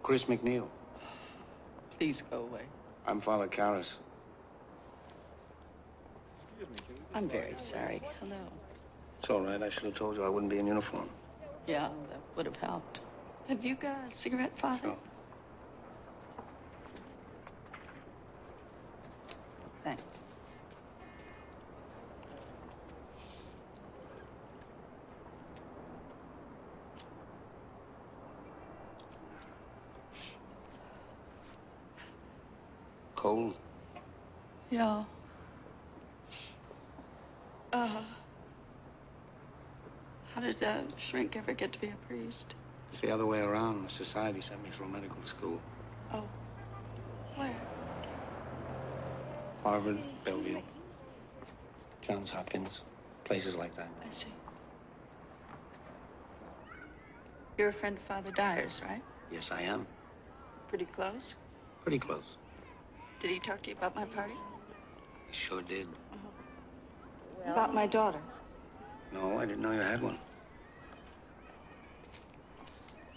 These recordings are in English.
Chris McNeil. Please go away. I'm Father Karras. I'm very sorry. Hello. It's all right. I should have told you I wouldn't be in uniform. Yeah, that would have helped. Have you got a cigarette, Father? Sure. Thanks. Cold? Yeah. How did Shrink ever get to be a priest? It's the other way around. The society sent me through medical school. Oh. Where? Harvard, Bellevue, Johns Hopkins, places like that. I see. You're a friend of Father Dyer's, right? Yes, I am. Pretty close? Pretty close. Did he talk to you about my party? He sure did. About my daughter? No, I didn't know you had one.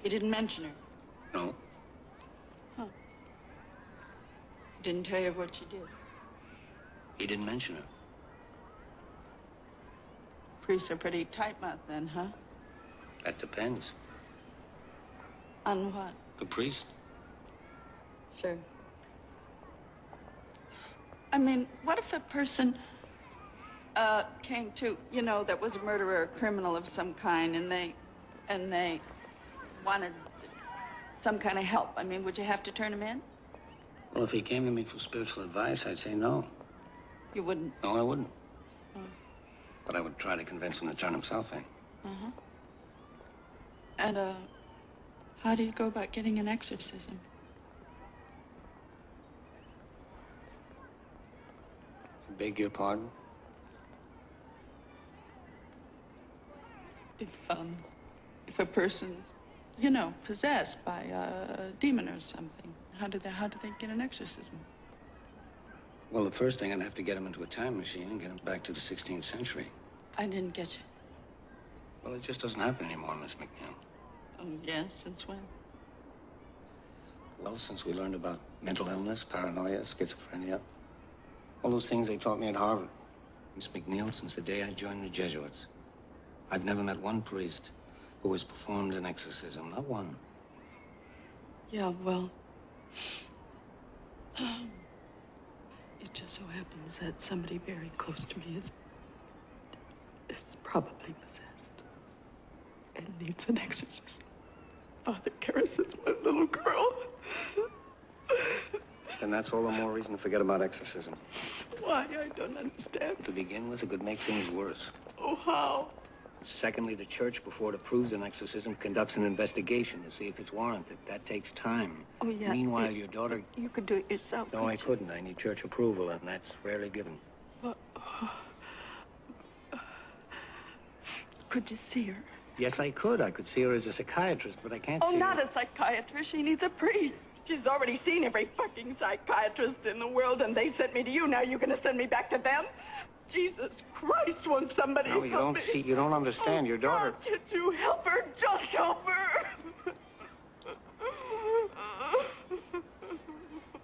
He didn't mention her? No. Huh. Didn't tell you what she did? He didn't mention her. Priests are pretty tight-mouthed then, huh? That depends. On what? The priest? Sure. I mean, what if a person came to, you know, that was a murderer, a criminal of some kind, and they wanted some kind of help? I mean, would you have to turn him in? Well, if he came to me for spiritual advice, I'd say no. You wouldn't? No, I wouldn't. Oh. But I would try to convince him to turn himself in. Uh-huh. And, how do you go about getting an exorcism? I beg your pardon? If a person's, you know, possessed by a demon or something, how do they get an exorcism? Well, the first thing, I'd have to get him into a time machine and get him back to the 16th century. I didn't get you. Well, it just doesn't happen anymore, Miss McNeil. Oh, yes? Since when? Well, since we learned about mental illness, paranoia, schizophrenia. All those things they taught me at Harvard. Miss McNeil, since the day I joined the Jesuits, I've never met one priest who has performed an exorcism. Not one. Yeah, well... it just so happens that somebody very close to me is probably possessed and needs an exorcism. Father Karras is my little girl. And that's all the more reason to forget about exorcism. Why? I don't understand. To begin with, it could make things worse. Oh, how? Secondly, the church, before it approves an exorcism, conducts an investigation to see if it's warranted. That takes time. Oh, yeah. Meanwhile, your daughter... You could do it yourself. No, I couldn't. I need church approval, and that's rarely given. Could you see her? Yes, I could. I could see her as a psychiatrist, but I can't see her... Oh, not a psychiatrist. She needs a priest. She's already seen every fucking psychiatrist in the world, and they sent me to you. Now you're going to send me back to them? Jesus Christ, won't somebody help me? No, you don't understand. Your daughter... God, can't you help her? Just help her.